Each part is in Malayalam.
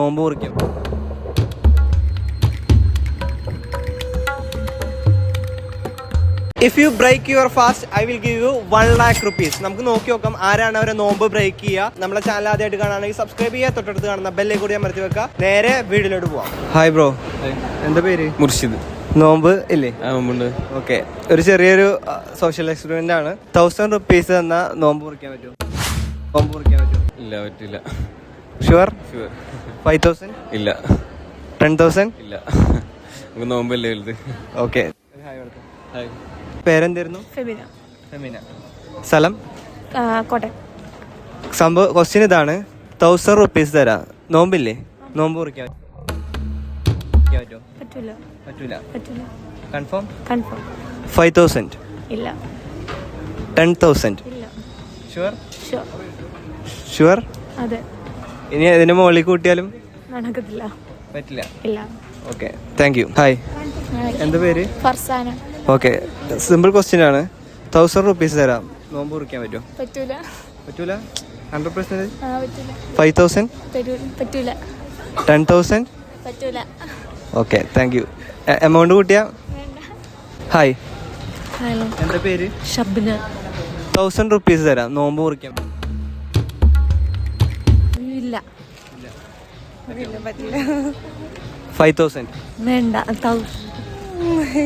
നോമ്പ് മുറിക്കും. If you break your fast, I will give you 1 lakh rupees. നമുക്ക് നോക്കി നോക്കാം ആരാണ് അവരെ നോമ്പ് ബ്രേക്ക് ചെയ്യുക. നമ്മളെ ചാനൽ ആദ്യമായിട്ട് കാണുകയാണെങ്കിൽ സബ്സ്ക്രൈബ് ചെയ്യുക, തൊട്ടടുത്ത് കാണുന്ന ബെല്ലെ കൂടി അമർത്തി വെക്കുക. നേരെ വീഡിയോയിലോട്ട് പോവാം. ഹായ് ബ്രോ, എന്താ പേര്? മുർഷിദ്. നോമ്പ് ഇല്ലേ? നോമ്പുണ്ട്. ഓക്കെ, ഒരു ചെറിയൊരു സോഷ്യൽ എക്സ്പെരിമെന്റ് ആണ്. 1000 rupees തന്ന നോമ്പ് മുറിക്കാൻ പറ്റുമോ? നോമ്പ് മുറിക്കാൻ പറ്റുമോ? ഇല്ല, പറ്റില്ല. ഷുവർ? 5000? ഇല്ല. 10,000? ഇല്ല, നമുക്ക് നോമ്പല്ലേ വലുത്. Okay, hi. പേരെന്തായിരുന്നു? ഫെമിന. ഫെമിന. സ്ഥലം? കോട്ടയം. സംഭവം ക്വസ്റ്റ്യൻ ഇതാണ്. 1000 rupees തരാം, നോമ്പില്ലേ? നോമ്പ് മുറിക്കാൻ പറ്റുമോ? പറ്റൂല. പറ്റൂല. പറ്റൂല. കൺഫേം? കൺഫേം. 5000? ഇല്ല. 10,000? ഇല്ല. ഷുവർ? ഷുവർ. ഷുവർ? അതെ. ഇനി അതിന് മുകളിൽ കൂട്ടിയാലും നടക്കത്തില്ല. പറ്റില്ല. ഇല്ല. Okay, thank U. ഹായ്, എന്താ പേര്? ഫർസാന. ഓക്കെ, സിമ്പിൾ ക്വസ്റ്റ്യൻ ആണ്. 1000 rupees തരാം, നോമ്പ് മുറിക്കാൻ പറ്റുമോ? പറ്റൂല. പറ്റൂല. 100%? പറ്റൂല. 5000? പറ്റൂല. 10,000? പറ്റൂല. Okay, thank you. എമൗണ്ട് കൂട്ടിയാ? Hi, hello. എന്താ പേര്? ഷബ്ന. 1000 rupees തരാം, നോമ്പ് മുറിക്കാൻ ഇല്ല. പറ്റില്ല. 5000? വേണ്ട.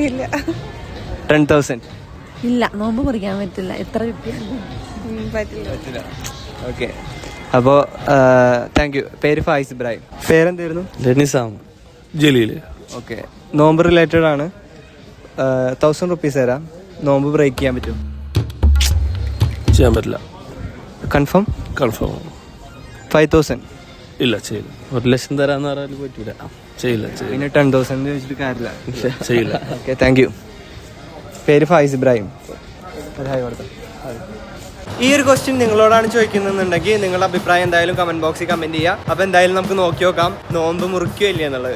ഇല്ല. 10,000? ഇല്ല, നോമ്പ് മുറിക്കാൻ പറ്റില്ല. എത്ര കിട്ടിയാലും പറ്റില്ല. ഓക്കെ, അപ്പോൾ താങ്ക് യു. പേര് ഫായിസ് ഇബ്രാഹിം. പേരെന്തായിരുന്നു? നിസാം. ജലീല്. ഓക്കെ, നോമ്പ് റിലേറ്റഡ് ആണ്. 1000 rupees തരാം, നോമ്പ് ബ്രേക്ക് ചെയ്യാൻ പറ്റുമോ? ചെയ്യാൻ പറ്റില്ല. കൺഫേം? കൺഫേം. 5000? ഇല്ല, ചെയ്യില്ല. 1,00,000 തരാന്ന് പറഞ്ഞാൽ പറ്റൂല. ചെയ്യില്ല. പിന്നെ 10,000 ചോദിച്ചിട്ട് കാര്യമില്ല. ചെയ്യില്ല. Okay, thank U. പേര് ഫായിസ് ഇബ്രാഹിം. ഈ ഒരു ക്വസ്റ്റ്യൻ നിങ്ങളോടാണ് ചോദിക്കുന്നുണ്ടെങ്കിൽ നിങ്ങളുടെ അഭിപ്രായം എന്തായാലും കമന്റ് ബോക്സിൽ കമന്റ് ചെയ്യുക. അപ്പോൾ എന്തായാലും നമുക്ക് നോക്കി നോക്കാം നോമ്പ് മുറിക്കുകയോ ഇല്ല എന്നുള്ളത്.